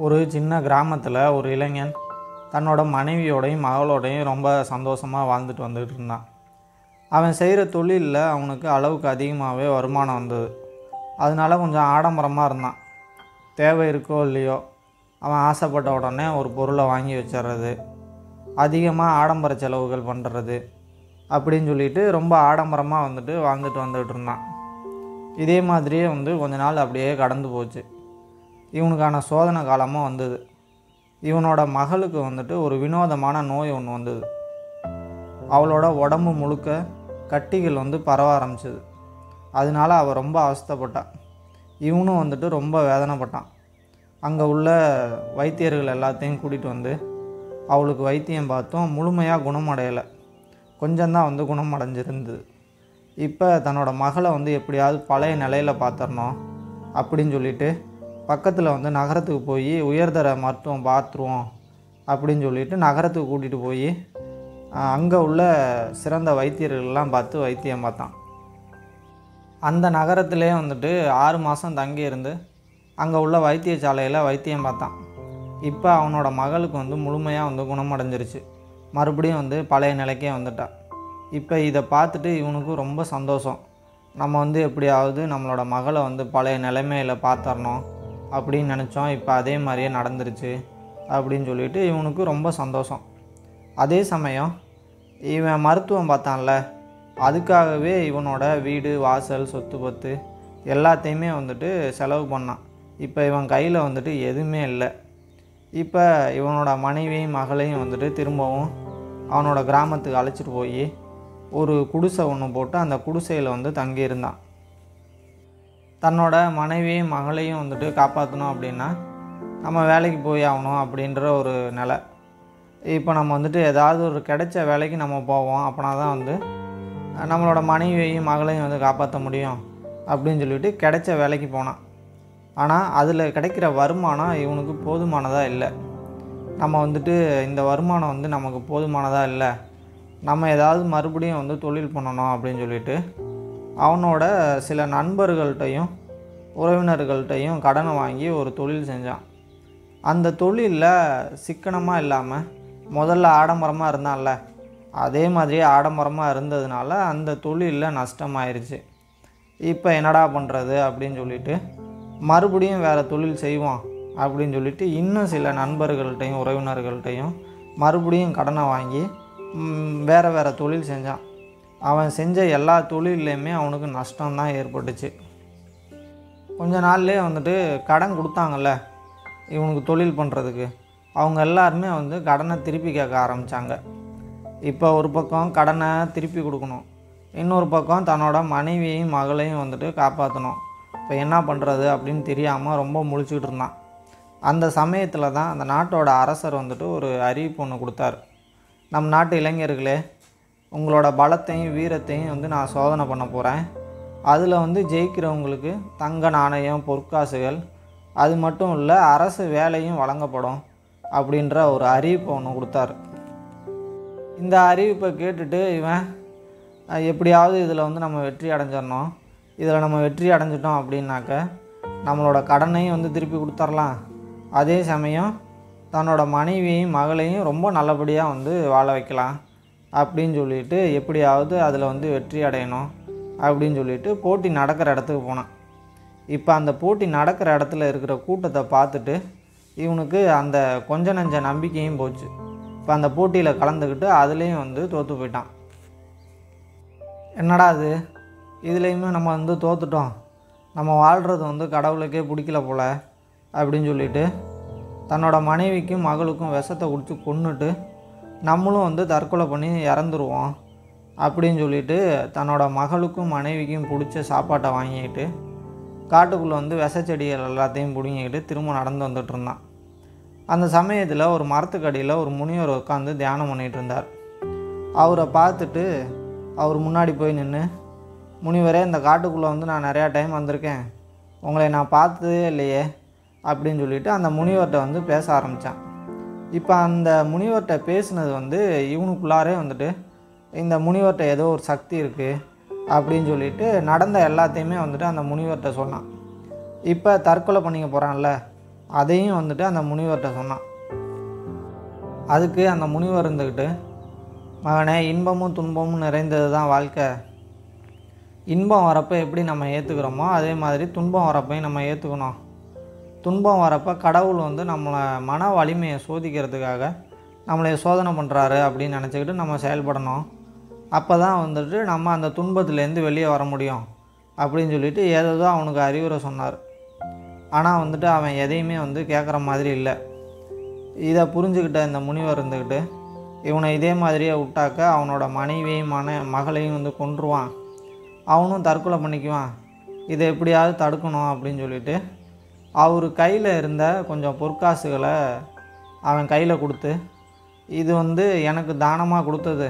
ஒரு சின்ன கிராமத்தில் ஒரு இளைஞன் தன்னோட மனைவியோடையும் மகளோடையும் ரொம்ப சந்தோஷமாக வாழ்ந்துட்டு வந்துட்டு இருந்தான். அவன் செய்கிற தொழிலில் அவனுக்கு அளவுக்கு அதிகமாகவே வருமானம் வந்தது. அதனால கொஞ்சம் ஆடம்பரமாக இருந்தான். தேவை இருக்கோ இல்லையோ அவன் ஆசைப்பட்ட உடனே ஒரு பொருளை வாங்கி வச்சிடுறது, அதிகமாக ஆடம்பர செலவுகள் பண்ணுறது அப்படின்னு சொல்லிட்டு ரொம்ப ஆடம்பரமாக வாழ்ந்துட்டு வந்துட்டு இருந்தான். இதே மாதிரியே கொஞ்ச நாள் அப்படியே கடந்து போச்சு. இவனுக்கான சோதனை காலமும் வந்தது. இவனோட மகளுக்கு ஒரு வினோதமான நோய் ஒன்று வந்தது. அவளோட உடம்பு முழுக்க கட்டிகள் பரவ ஆரம்பிச்சது. அதனால அவள் ரொம்ப அவஸ்தைப்பட்டான். இவனும் ரொம்ப வேதனைப்பட்டான். அங்கே உள்ள வைத்தியர்கள் எல்லாத்தையும் கூட்டிகிட்டு வந்து அவளுக்கு வைத்தியம் பார்த்தோம். முழுமையாக குணமடையலை, கொஞ்சம்தான் குணமடைஞ்சிருந்தது. இப்போ தன்னோட மகளை எப்படியாவது பழைய நிலையில் பார்த்துடணும் அப்படின்னு சொல்லிட்டு பக்கத்தில் நகரத்துக்கு போய் உயர்தர மருத்துவம் பார்த்துருவோம் அப்படின்னு சொல்லிட்டு நகரத்துக்கு கூட்டிகிட்டு போய் அங்கே உள்ள சிறந்த வைத்தியர்கள்லாம் பார்த்து வைத்தியம் பார்த்தான். அந்த நகரத்திலே 6 மாதம் தங்கி இருந்து அங்கே உள்ள வைத்தியசாலையில் வைத்தியம் பார்த்தான். இப்போ அவனோட மகளுக்கு முழுமையாக குணமடைஞ்சிருச்சு. மறுபடியும் பழைய நிலைக்கே வந்துட்டான். இப்போ இதை பார்த்துட்டு இவனுக்கு ரொம்ப சந்தோஷம். நம்ம எப்படியாவது நம்மளோட மகளை பழைய நிலைமையில் பார்த்துடணும் அப்படின்னு நினச்சோம். இப்போ அதே மாதிரியே நடந்துருச்சு அப்படின்னு சொல்லிட்டு இவனுக்கு ரொம்ப சந்தோஷம். அதே சமயம் இவன் மருத்துவம் பார்த்தான்ல, அதுக்காகவே இவனோட வீடு வாசல் சொத்து பத்து எல்லாத்தையுமே செலவு பண்ணான். இப்போ இவன் கையில் எதுவுமே இல்லை. இப்போ இவனோட மனைவியும் மகளையும் திரும்பவும் அவனோட கிராமத்துக்கு அழைச்சிட்டு போய் ஒரு குடிசை ஒன்று போட்டு அந்த குடிசையில் தங்கியிருந்தான். தன்னோட மனைவியும் மகளையும் காப்பாற்றணும் அப்படின்னா நம்ம வேலைக்கு போய் ஆகணும் அப்படின்ற ஒரு நிலை. இப்போ நம்ம ஏதாவது ஒரு கிடைச்ச வேலைக்கு நம்ம போவோம். அப்படின்னா தான் நம்மளோட மனைவியையும் மகளையும் காப்பாற்ற முடியும் அப்படின்னு சொல்லிட்டு கிடைச்ச வேலைக்கு போனான். ஆனால் அதில் கிடைக்கிற வருமானம் இவனுக்கு போதுமானதாக இல்லை. நம்ம இந்த வருமானம் நமக்கு போதுமானதாக இல்லை, நம்ம ஏதாவது மறுபடியும் தொழில் பண்ணணும் அப்படின்னு சொல்லிட்டு அவனோட சில நண்பர்கள்ட்டையும் உறவினர்கள்ட்டையும் கடனை வாங்கி ஒரு தொழில் செஞ்சான். அந்த தொழிலில் சிக்கனமாக இல்லாமல் முதல்ல ஆடம்பரமாக இருந்தான்ல, அதே மாதிரியே ஆடம்பரமாக இருந்ததுனால அந்த தொழிலில் நஷ்டமாயிருச்சு. இப்போ என்னடா பண்ணுறது அப்படின்னு சொல்லிட்டு மறுபடியும் வேறு தொழில் செய்வோம் அப்படின்னு சொல்லிட்டு இன்னும் சில நண்பர்கள்ட்டையும் உறவினர்கள்ட்டையும் மறுபடியும் கடனை வாங்கி வேறு தொழில் செஞ்சான். அவன் செஞ்ச எல்லா தொழில்லையுமே அவனுக்கு நஷ்டம்தான் ஏற்பட்டுச்சு. கொஞ்ச நாள்லேயே கடன் கொடுத்தாங்கல்ல இவனுக்கு தொழில் பண்ணுறதுக்கு, அவங்க எல்லாருமே கடனை திருப்பி கேட்க ஆரம்பித்தாங்க. இப்போ ஒரு பக்கம் கடனை திருப்பி கொடுக்கணும், இன்னொரு பக்கம் தன்னோட மனைவியையும் மகளையும் காப்பாற்றணும். இப்போ என்ன பண்ணுறது அப்படின்னு தெரியாமல் ரொம்ப முழிச்சுக்கிட்டு இருந்தான். அந்த சமயத்தில் தான் அந்த நாட்டோட அரசர் ஒரு அறிவிப்பு ஒன்று கொடுத்தாரு. நம் நாட்டு இளைஞர்களே, உங்களோட பலத்தையும் வீரத்தையும் நான் சோதனை பண்ண போகிறேன். அதில் ஜெயிக்கிறவங்களுக்கு தங்க நாணயம் பொற்காசுகள், அது மட்டும் இல்லை அரசு வேலையும் வழங்கப்படும் அப்படின்ற ஒரு அறிவிப்பை ஒன்று கொடுத்தாரு. இந்த அறிவிப்பை கேட்டுட்டு இவன் எப்படியாவது இதில் நம்ம வெற்றி அடைஞ்சிடணும், இதில் நம்ம வெற்றி அடைஞ்சிட்டோம் அப்படின்னாக்க நம்மளோட கடனையும் திருப்பி கொடுத்துர்லாம், அதே சமயம் தன்னோட மனைவியையும் மகளையும் ரொம்ப நல்லபடியாக வாழ வைக்கலாம் அப்படின்னு சொல்லிட்டு எப்படியாவது அதில் வெற்றி அடையணும் அப்படின்னு சொல்லிட்டு போட்டி நடக்கிற இடத்துக்கு போனான். இப்போ அந்த போட்டி நடக்கிற இடத்துல இருக்கிற கூட்டத்தை பார்த்துட்டு இவனுக்கு அந்த கொஞ்ச நஞ்ச நம்பிக்கையும் போச்சு. இப்போ அந்த போட்டியில் கலந்துக்கிட்டு அதுலேயும் தோற்று போயிட்டான். என்னடா அது, இதுலேயுமே நம்ம தோற்றுட்டோம், நம்ம வாழ்கிறது கடவுளுக்கே பிடிக்கல போல் அப்படின்னு சொல்லிட்டு தன்னோட மனைவிக்கும் மகளுக்கும் விஷத்தை குடித்து கொன்னுட்டு நம்மளும் தற்கொலை பண்ணி இறந்துருவோம் அப்படின்னு சொல்லிட்டு தன்னோட மகளுக்கும் மனைவிக்கும் பிடிச்ச சாப்பாட்டை வாங்கிக்கிட்டு காட்டுக்குள்ளே விஷச்செடிகள் எல்லாத்தையும் பிடுங்கிக்கிட்டு திரும்ப நடந்து வந்துட்டு இருந்தான். அந்த சமயத்தில் ஒரு மரத்துக்கடியில் ஒரு முனிவர் உட்காந்து தியானம் பண்ணிகிட்டு இருந்தார். அவரை பார்த்துட்டு அவர் முன்னாடி போய் நின்று, முனிவரே, இந்த காட்டுக்குள்ளே நான் நிறையா டைம் வந்திருக்கேன், உங்களை நான் பார்த்ததே இல்லையே அப்படின்னு சொல்லிட்டு அந்த முனிவர்கிட்ட பேச ஆரம்பித்தான். இப்போ அந்த முனிவர்கிட்ட பேசுனது இவனுக்குள்ளாரே இந்த முனிவர்கிட்ட ஏதோ ஒரு சக்தி இருக்குது அப்படின்னு சொல்லிட்டு நடந்த எல்லாத்தையுமே அந்த முனிவர்கிட்ட சொன்னான். இப்போ தற்கொலை பண்ணிக்க போகிறான்ல அதையும் வந்துட்டு அந்த முனிவர்கிட்ட சொன்னான். அதுக்கு அந்த முனிவர் இருந்துக்கிட்டு, மகனே, இன்பமும் துன்பமும் நிறைந்தது தான் வாழ்க்கை. இன்பம் வரப்போ எப்படி நம்ம ஏற்றுக்கிறோமோ அதே மாதிரி துன்பம் வரப்பையும் நம்ம ஏற்றுக்கணும். துன்பம் வரப்போ கடவுள் வந்து நம்மளை மன வலிமையை சோதிக்கிறதுக்காக நம்மளை சோதனை பண்ணுறாரு அப்படின்னு நினச்சிக்கிட்டு நம்ம செயல்படணும். அப்போ தான் வந்துட்டு நம்ம அந்த துன்பத்துலேருந்து வெளியே வர முடியும் அப்படின்னு சொல்லிட்டு ஏதோ அவனுக்கு அறிவுரை சொன்னார். ஆனால் வந்துட்டு அவன் எதையுமே வந்து கேட்குற மாதிரி இல்லை. இதை புரிஞ்சுக்கிட்ட இந்த முனிவர் இருந்துக்கிட்டு, இவனை இதே மாதிரியே விட்டாக்க அவனோட மனைவியையும் மகளையும் வந்து கொன்றுவான், அவனும் தற்கொலை பண்ணிக்குவான், இதை எப்படியாவது தடுக்கணும் அப்படின்னு சொல்லிட்டு அவர் கையில் இருந்த கொஞ்சம் பொற்காசுகளை அவன் கையில் கொடுத்து, இது வந்து எனக்கு தானமாக கொடுத்தது,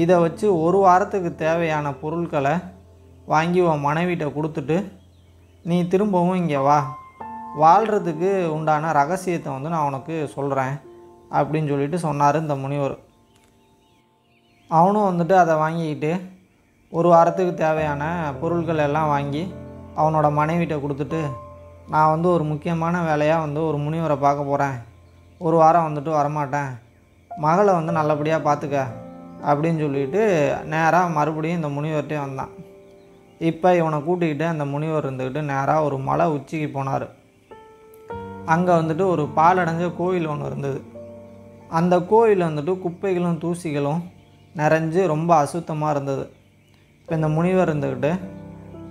இதை வச்சு ஒரு வாரத்துக்கு தேவையான பொருட்களை வாங்கி உன் மனைவிட்ட கொடுத்துட்டு நீ திரும்பவும் இங்கே வா, வாழ்கிறதுக்கு உண்டான ரகசியத்தை வந்து நான் உனக்கு சொல்கிறேன் அப்படின்னு சொல்லிட்டு சொன்னார் இந்த முனிவர். அவனும் வந்துட்டு அதை வாங்கிக்கிட்டு ஒரு வாரத்துக்கு தேவையான பொருட்கள் எல்லாம் வாங்கி அவனோட மனைவிட்ட கொடுத்துட்டு, நான் வந்து ஒரு முக்கியமான வேலையாக வந்து ஒரு முனிவரை பார்க்க போகிறேன், ஒரு வாரம் வந்துட்டு வரமாட்டேன், மகளை வந்து நல்லபடியாக பார்த்துக்க அப்படின்னு சொல்லிட்டு நேராக மறுபடியும் இந்த முனிவர்கிட்டே வந்தான். இப்போ இவனை கூட்டிக்கிட்டு அந்த முனிவர் இருந்துக்கிட்டு நேராக ஒரு மலை உச்சிக்கு போனார். அங்கே வந்துட்டு ஒரு பாலடைஞ்ச கோயில் ஒன்று இருந்தது. அந்த கோயில் வந்துட்டு குப்பைகளும் தூசிகளும் நிறைஞ்சு ரொம்ப அசுத்தமாக இருந்தது. இப்போ இந்த முனிவர் இருந்துக்கிட்டு,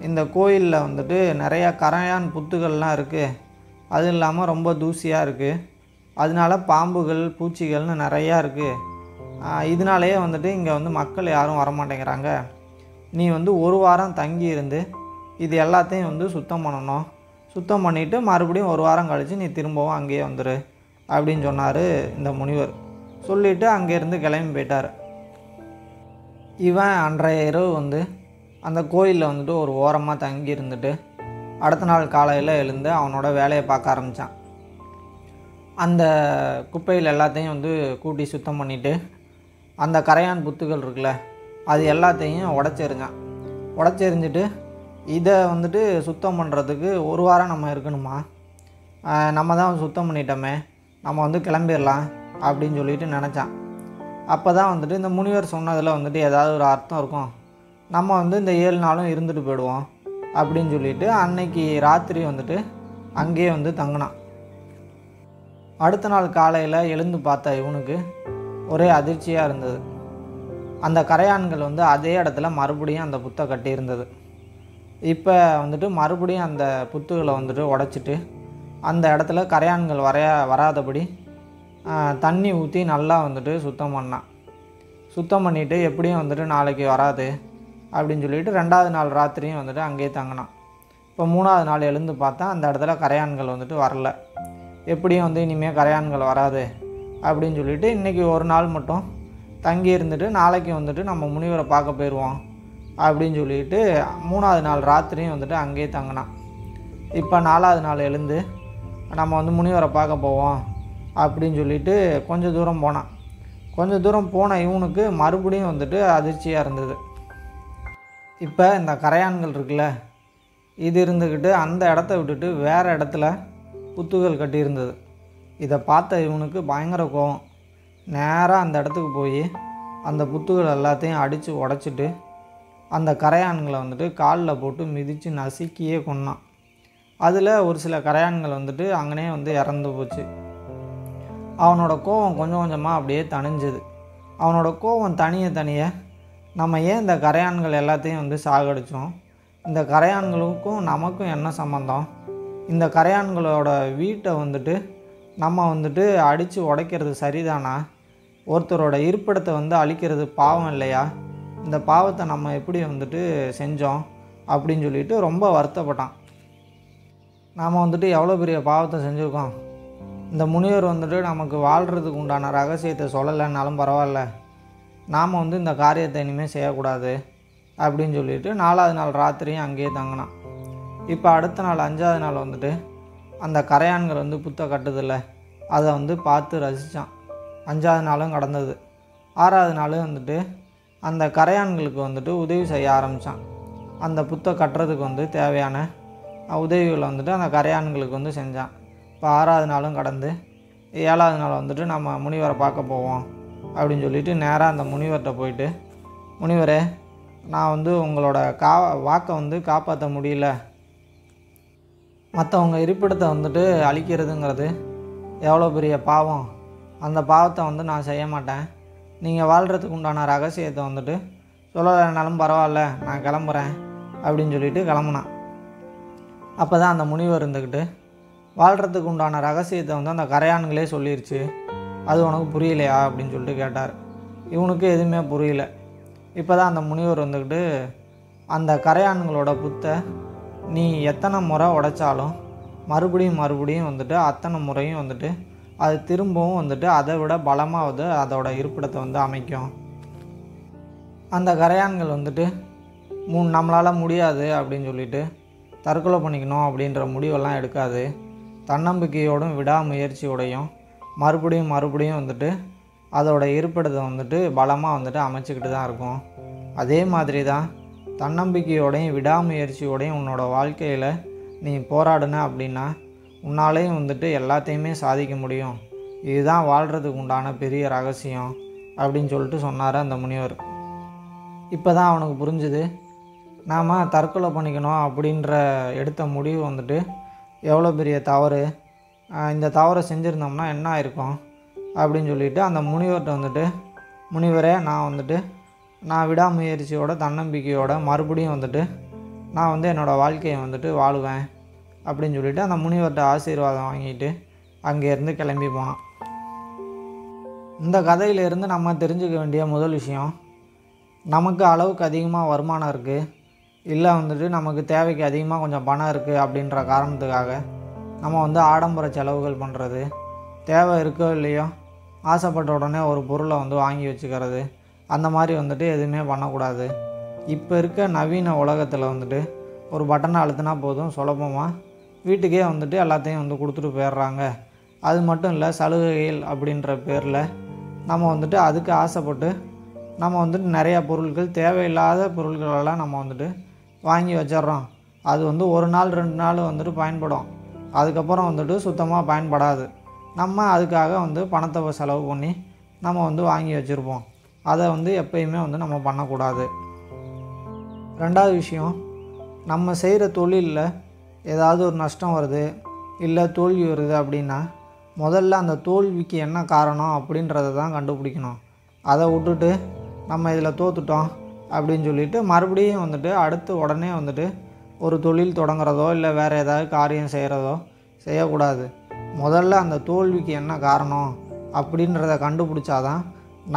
இந்த கோயிலில் வந்துட்டு நிறையா கரையான் புத்துகள்லாம் இருக்குது, அது இல்லாமல் ரொம்ப தூசியாக இருக்குது, அதனால பாம்புகள் பூச்சிகள்னு நிறையா இருக்குது, இதனாலேயே வந்துட்டு இங்கே வந்து மக்கள் யாரும் வரமாட்டேங்கிறாங்க, நீ வந்து ஒரு வாரம் தங்கி இருந்து இது எல்லாத்தையும் வந்து சுத்தம் பண்ணணும், சுத்தம் பண்ணிவிட்டு மறுபடியும் ஒரு வாரம் கழித்து நீ திரும்பவும் அங்கேயே வந்துடு அப்படின்னு சொன்னார் இந்த முனிவர். சொல்லிவிட்டு அங்கேருந்து கிளம்பி போயிட்டார். இவன் அன்றைய இரவு வந்து அந்த கோயிலில் வந்துட்டு ஒரு ஓரமாக தங்கி இருந்துட்டு அடுத்த நாள் காலையில் எழுந்து அவனோட வேலையை பார்க்க ஆரம்பித்தான். அந்த குப்பையில் எல்லாத்தையும் வந்து கூட்டி சுத்தம் பண்ணிவிட்டு அந்த கரையான் புத்துகள் இருக்குல்ல அது எல்லாத்தையும் உடச்செறிஞ்சான். உடச்செறிஞ்சிட்டு இதை வந்துட்டு சுத்தம் பண்ணுறதுக்கு ஒரு வாரம் நம்ம இருக்கணுமா, நம்ம தான் சுத்தம் பண்ணிட்டோமே, நம்ம வந்து கிளம்பிடலாம் அப்படின்னு சொல்லிட்டு நினச்சான். அப்போ தான் வந்துட்டு இந்த முனிவர் சொன்னதில் வந்துட்டு ஏதாவது ஒரு அர்த்தம் இருக்கும், நம்ம வந்து இந்த 7 நாளும் இருந்துட்டு போயிடுவோம் அப்படின்னு சொல்லிட்டு அன்னைக்கு ராத்திரி வந்துட்டு அங்கேயே வந்து தங்கினான். அடுத்த நாள் காலையில் எழுந்து பார்த்த இவனுக்கு ஒரே அதிர்ச்சியாக இருந்தது. அந்த கரையான்கள் வந்து அதே இடத்துல மறுபடியும் அந்த புத்தை கட்டியிருந்தது. இப்போ வந்துட்டு மறுபடியும் அந்த புத்துகளை வந்துட்டு உடைச்சிட்டு அந்த இடத்துல கரையான்கள் வராதபடி தண்ணி ஊற்றி நல்லா வந்துட்டு சுத்தம் பண்ணான். சுத்தம் பண்ணிவிட்டு எப்படியும் வந்துட்டு நாளைக்கு வராது அப்படின்னு சொல்லிட்டு 2வது நாள் ராத்திரியும் வந்துட்டு அங்கேயே தங்கினான். இப்போ 3வது நாள் எழுந்து பார்த்தா அந்த இடத்துல கரையான்கள் வந்துட்டு வரல. எப்படியும் வந்து இனிமேல் கரையான்கள் வராது அப்படின்னு சொல்லிட்டு இன்றைக்கி ஒரு நாள் மட்டும் தங்கி இருந்துட்டு நாளைக்கு வந்துட்டு நம்ம முனிவரை பார்க்க போயிடுவோம் அப்படின்னு சொல்லிட்டு 3வது நாள் ராத்திரியும் வந்துட்டு அங்கேயே தங்கினான். இப்போ 4வது நாள் எழுந்து நம்ம வந்து முனிவரை பார்க்க போவோம் அப்படின்னு சொல்லிட்டு கொஞ்சம் தூரம் போனான். கொஞ்சம் தூரம் போன இவனுக்கு மறுபடியும் வந்துட்டு அதிர்ச்சியாக இருந்தது. இப்போ இந்த கரையான்கள் இருக்குல்ல இது இருந்துக்கிட்டு அந்த இடத்த விட்டுட்டு வேறு இடத்துல புத்துகள் கட்டியிருந்தது. இதை பார்த்த இவனுக்கு பயங்கர கோவம். நேராக அந்த இடத்துக்கு போய் அந்த புத்துகள் எல்லாத்தையும் அடித்து உடச்சிட்டு அந்த கரையான்களை வந்துட்டு காலில் போட்டு மிதித்து நசுக்கியே கொன்னான். அதில் ஒரு சில கரையான்கள் வந்துட்டு அங்கனே வந்து இறந்து போச்சு. அவனோட கோவம் கொஞ்சம் கொஞ்சமாக அப்படியே தணிஞ்சுது. அவனோட கோவம் தனிய நம்ம ஏன் இந்த கரையான்கள் எல்லாத்தையும் வந்து சாகடித்தோம், இந்த கரையான்களுக்கும் நமக்கும் என்ன சம்மந்தம், இந்த கரையான்களோட வீட்டை வந்துட்டு நம்ம வந்துட்டு அடித்து உடைக்கிறது சரிதானா, ஒருத்தரோட இருப்பிடத்தை வந்து அழிக்கிறது பாவம் இல்லையா, இந்த பாவத்தை நம்ம எப்படி வந்துட்டு செஞ்சோம் அப்படின்னு சொல்லிட்டு ரொம்ப வருத்தப்பட்டான். நாம் வந்துட்டு எவ்வளோ பெரிய பாவத்தை செஞ்சுருக்கோம், இந்த முனிவர் வந்துட்டு நமக்கு வாழ்கிறதுக்கு உண்டான ரகசியத்தை சொல்லலைன்னாலும் பரவாயில்ல, நாம் வந்து இந்த காரியத்தை இனிமேல் செய்யக்கூடாது அப்படின்னு சொல்லிட்டு 4வது நாள் ராத்திரியும் அங்கேயே தங்கினான். இப்போ அடுத்த நாள் 5வது நாள் வந்துட்டு அந்த கரையான்கள் வந்து புத்தை கட்டுதில்ல அதை வந்து பார்த்து ரசித்தான். 5வது நாளும் கடந்தது. 6வது நாள் வந்துட்டு அந்த கரையான்களுக்கு வந்துட்டு உதவி செய்ய ஆரம்பித்தான். அந்த புத்தை கட்டுறதுக்கு வந்து தேவையான உதவிகளை வந்துட்டு அந்த கரையான்களுக்கு வந்து செஞ்சான். இப்போ 6வது நாளும் கடந்து 7வது நாள் வந்துட்டு நம்ம முனிவரை பார்க்க போவோம் அப்படின்னு சொல்லிட்டு நேராக அந்த முனிவர்கிட்ட போயிட்டு, முனிவரே, நான் வந்து உங்களோட வாக்கை வந்து காப்பாற்ற முடியல. மற்றவங்க இருப்பிடத்தை வந்துட்டு அழிக்கிறதுங்கிறது எவ்வளோ பெரிய பாவம். அந்த பாவத்தை வந்து நான் செய்ய மாட்டேன். நீங்கள் வாழ்கிறதுக்கு உண்டான ரகசியத்தை வந்துட்டு சொல்லலைனாலும் பரவாயில்ல, நான் கிளம்புறேன் அப்படின்னு சொல்லிட்டு கிளம்புனான். அப்போ தான் அந்த முனிவர் இருந்துக்கிட்டு, வாழ்கிறதுக்கு உண்டான ரகசியத்தை வந்து அந்த கரையான்களே சொல்லிருச்சு, அது உனக்கு புரியலையா அப்படின்னு சொல்லிட்டு கேட்டார். இவனுக்கு எதுவுமே புரியல. இப்போ தான் அந்த முனிவர் வந்துக்கிட்டு, அந்த கரையான்களோட புத்தை நீ எத்தனை முறை உடைச்சாலும் மறுபடியும் வந்துட்டு அத்தனை முறையும் வந்துட்டு அது திரும்பவும் வந்துட்டு அதை விட பலமாக அதோட இருப்பிடத்தை வந்து அமைக்கும். அந்த கரையான்கள் வந்துட்டு நம்மளால் முடியாது அப்படின்னு சொல்லிட்டு தற்கொலை பண்ணிக்கணும் அப்படின்ற முடிவெல்லாம் எடுக்காது. தன்னம்பிக்கையோடும் விடாமுயற்சியோடையும் மறுபடியும் வந்துட்டு அதோட இருப்பிடத்தை வந்துட்டு பலமாக வந்துட்டு அமைச்சிக்கிட்டு தான் இருக்கும். அதே மாதிரி தான் தன்னம்பிக்கையோடையும் விடாமுயற்சியோடையும் உன்னோட வாழ்க்கையில் நீ போராடின அப்படின்னா உன்னாலேயும் வந்துட்டு எல்லாத்தையுமே சாதிக்க முடியும். இதுதான் வாழ்கிறதுக்கு உண்டான பெரிய ரகசியம் அப்படின்னு சொல்லிட்டு சொன்னார் அந்த முனிவர். இப்போ தான் அவனுக்கு புரிஞ்சுது, நாம் தற்கொலை பண்ணிக்கணும் அப்படின்ற எடுத்த முடிவு வந்துட்டு எவ்வளோ பெரிய தவறு. இந்த தவறை செஞ்சுருந்தோம்னா என்ன ஆயிருக்கும் அப்படின்னு சொல்லிட்டு அந்த முனிவர்கிட்ட வந்துட்டு, முனிவரே, நான் விடாமுயற்சியோட தன்னம்பிக்கையோட மறுபடியும் வந்துட்டு நான் வந்து என்னோடய வாழ்க்கையை வந்துட்டு வாழுவேன் அப்படின்னு சொல்லிட்டு அந்த முனிவர்கிட்ட ஆசீர்வாதம் வாங்கிட்டு அங்கேருந்து கிளம்பி போனான். இந்த கதையிலேருந்து நம்ம தெரிஞ்சுக்க வேண்டிய முதல் விஷயம், நமக்கு அளவுக்கு அதிகமாக வருமானம் இருக்குது, இல்லை வந்துட்டு நமக்கு தேவைக்கு அதிகமாக கொஞ்சம் பணம் இருக்குது அப்படின்ற காரணத்துக்காக நம்ம வந்து ஆடம்பர செலவுகள் பண்ணுறது, தேவை இருக்கோ இல்லையோ ஆசைப்பட்ட உடனே ஒரு பொருளை வந்து வாங்கி வச்சுக்கிறது, அந்த மாதிரி வந்துட்டு எதுவுமே பண்ணக்கூடாது. இப்போ இருக்க நவீன உலகத்தில் வந்துட்டு ஒரு பட்டனை அழுத்தினா போதும், சுலபமாக வீட்டுக்கே வந்துட்டு எல்லாத்தையும் வந்து கொடுத்துட்டு போயிடுறாங்க. அது மட்டும் இல்லை, சலுகைகள் அப்படின்ற பேரில் நம்ம வந்துட்டு அதுக்கு ஆசைப்பட்டு நம்ம வந்துட்டு நிறையா பொருட்கள், தேவையில்லாத பொருட்களெல்லாம் நம்ம வந்துட்டு வாங்கி வச்சிட்றோம். அது வந்து 1 நாள் 2 நாள் வந்துட்டு பயன்படும், அதுக்கப்புறம் வந்துட்டு சுத்தமாக பயன்படாது. நம்ம அதுக்காக வந்து பணத்தை செலவு பண்ணி நம்ம வந்து வாங்கி வச்சுருப்போம். அதை வந்து எப்பயுமே வந்து நம்ம பண்ணக்கூடாது. 2வது விஷயம், நம்ம செய்கிற தொழிலில் ஏதாவது ஒரு நஷ்டம் வருது, இல்லை தோல்வி வருது அப்படின்னா முதல்ல அந்த தோல்விக்கு என்ன காரணம் அப்படின்றத தான் கண்டுபிடிக்கணும். அதை விட்டுட்டு நம்ம இதில் தோற்றுட்டோம் அப்படின்னு சொல்லிட்டு மறுபடியும் வந்துட்டு அடுத்து உடனே வந்துட்டு ஒரு தொழில் தொடங்குறதோ இல்லை வேறு ஏதாவது காரியம் செய்கிறதோ செய்யக்கூடாது. முதல்ல அந்த தோல்விக்கு என்ன காரணம் அப்படின்றத கண்டுபிடிச்சாதான்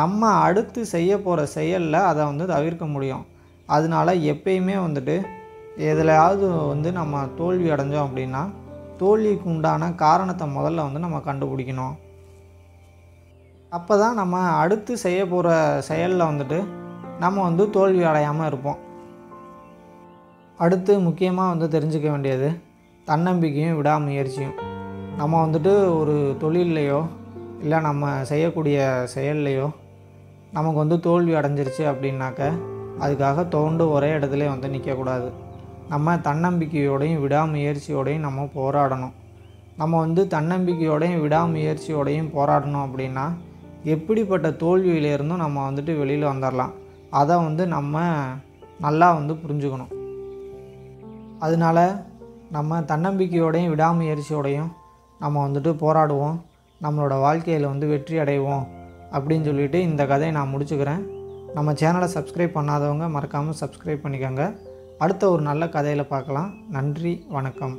நம்ம அடுத்து செய்ய போகிற செயலில் அதை வந்து தவிர்க்க முடியும். அதனால் எப்பயுமே வந்துட்டு எதுலையாவது வந்து நம்ம தோல்வி அடைஞ்சோம் அப்படின்னா தோல்விக்கு உண்டான காரணத்தை முதல்ல வந்து நம்ம கண்டுபிடிக்கணும். அப்போ தான் நம்ம அடுத்து செய்ய போகிற செயலில் வந்துட்டு நம்ம வந்து தோல்வி அடையாமல் இருப்போம். அடுத்து முக்கியமாக வந்து தெரிஞ்சுக்க வேண்டியது தன்னம்பிக்கையும் விடாமுயற்சியும். நம்ம வந்துட்டு ஒரு தொழில்லையோ இல்லை நம்ம செய்யக்கூடிய செயல்லையோ நமக்கு வந்து தோல்வி அடைஞ்சிருச்சு அப்படின்னாக்க அதுக்காக தோண்டு ஒரே இடத்துல வந்து நிற்கக்கூடாது. நம்ம தன்னம்பிக்கையோடையும் விடாமுயற்சியோடையும் நம்ம போராடணும். நம்ம வந்து தன்னம்பிக்கையோடையும் விடாமுயற்சியோடையும் போராடணும் அப்படின்னா எப்படிப்பட்ட தோல்வியிலேருந்தும் நம்ம வந்துட்டு வெளியில் வந்துடலாம். அதை வந்து நம்ம நல்லா வந்து புரிஞ்சுக்கணும். அதனால் நம்ம தன்னம்பிக்கையோடையும் விடாமுயற்சியோடையும் நம்ம வந்துட்டு போராடுவோம், நம்மளோட வாழ்க்கையில் வந்து வெற்றி அடைவோம் அப்படின்னு சொல்லிட்டு இந்த கதையை நான் முடிச்சுக்கிறேன். நம்ம சேனலை சப்ஸ்கிரைப் பண்ணாதவங்க மறக்காமல் சப்ஸ்கிரைப் பண்ணிக்கோங்க. அடுத்த ஒரு நல்ல கதையில் பார்க்கலாம். நன்றி, வணக்கம்.